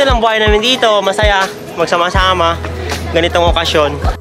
Ganito lang buhay namin dito. Masaya. Magsama-sama. Ganitong okasyon.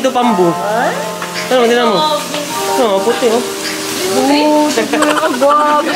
Pambu. Ano, hindi na mo? No, puti, oh. Oh, nagpapagwag.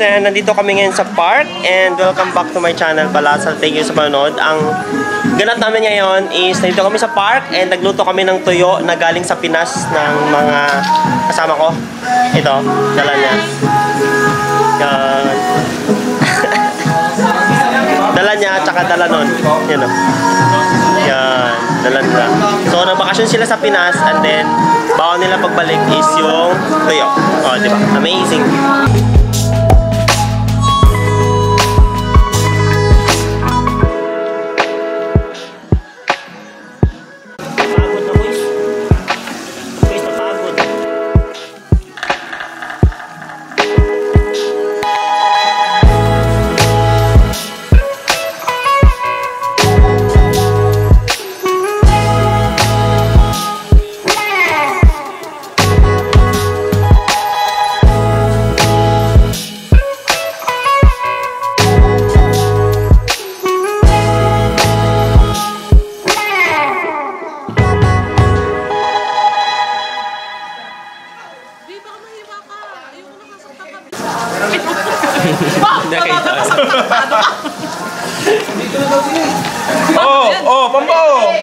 And nandito kami ngayon sa park and welcome back to my channel Balasal. Thank you sa panonood. Ang ganap namin ngayon is nandito kami sa park and nagluto kami ng tuyo na galing sa Pinas ng mga kasama ko. Ito, dala niya. Yan. Dala niya at saka dala nun. Yan o. Yan, dala nila. So nagbakasyon sila sa Pinas and then baon nila pagbalik is yung tuyo. O, diba? Amazing. Oh, Pambo!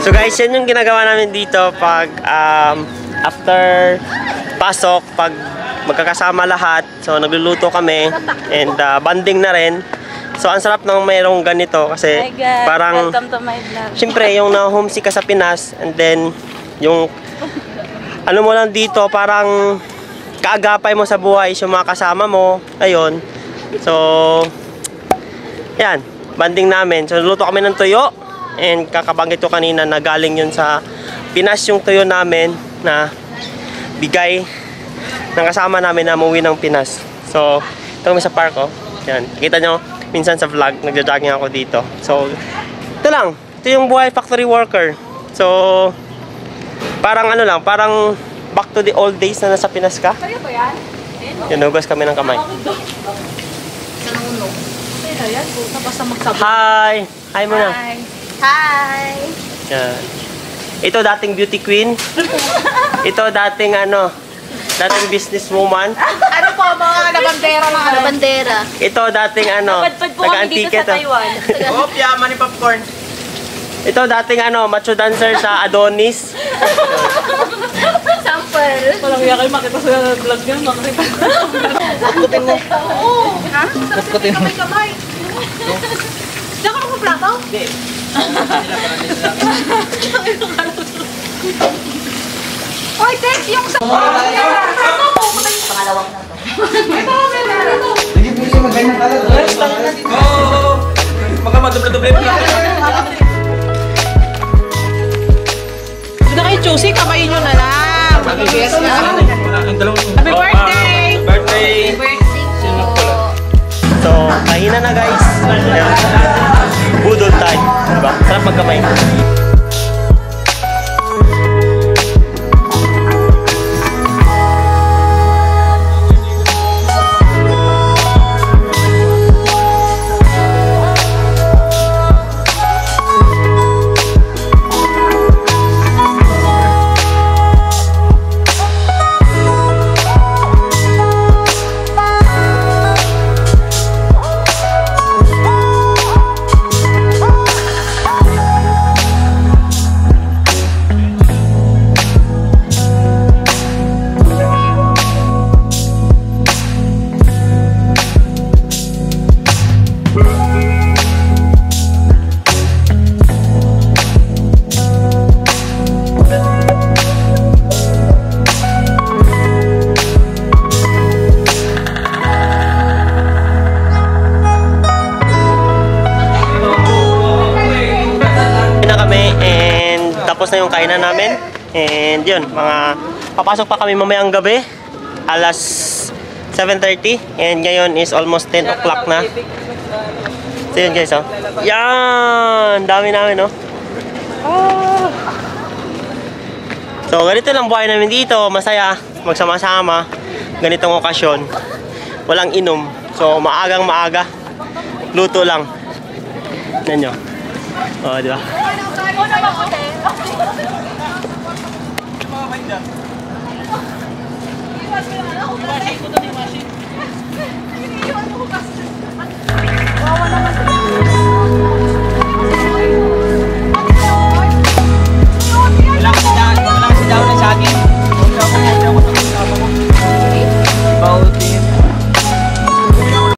So guys, yan yung ginagawa namin dito pag after pasok, pag magkakasama lahat. So nagluluto kami and banding na rin. So ang sarap nang mayroong ganito kasi Hi guys, parang welcome to my vlog. syempre yung na-homesick ka sa Pinas and then yung ano mo lang dito parang kaagapay mo sa buhay is yung mga kasama mo. Ayun. So yan, banding namin. So nagluluto kami ng tuyo. And kakabanggit ko kanina na galing yun sa Pinas yung tuyo namin na bigay ng kasama namin na umuwi ng Pinas. So, ito kami sa park, oh. Yan. Kita nyo, minsan sa vlog, nagja-jogging ako dito. So, ito lang. Ito yung buhay factory worker. So, parang ano lang, parang back to the old days na nasa Pinas ka. Kaya ba yan? Yan, hugas kami ng kamay. Hi! Hi muna. Hi! Yan. Ito dating beauty queen. Ito dating dating businesswoman. Ano po mga nabandera ng ano? Bandera. Ito dating Napadpad po kami dito sa Taiwan. Opya, money popcorn. Ito dating macho dancer sa Adonis. Sample. Walang iya kayo makita sa vlog niya, makita. Kuskutin mo. Oo. Ha? Kuskutin mo. Kamay. Diyan ka magpaplato? Hindi. Oy, thank yung sa... Pangalawang na to. Hindi po siya mag-ganyan talaga. Oo. Baka madoble-doble pa. Hindi na kayo choosy, kamayin nyo na lang. Mag-guess na. Happy birthday! Birthday! So, kain na guys. Budol time. Diba? Sarap magkamay. Tapos na yung kainan namin. And yun, papasok pa kami mamayang gabi. Alas 7:30. And ngayon is almost 10 o'clock na. So yun guys, oh. Yan! Dami namin, no? So ganito lang buhay namin dito. Masaya. Magsama-sama. Ganitong okasyon. Walang inom. So maagang maaga. Luto lang. Yan nyo. Oh, di ba? Wawa naman.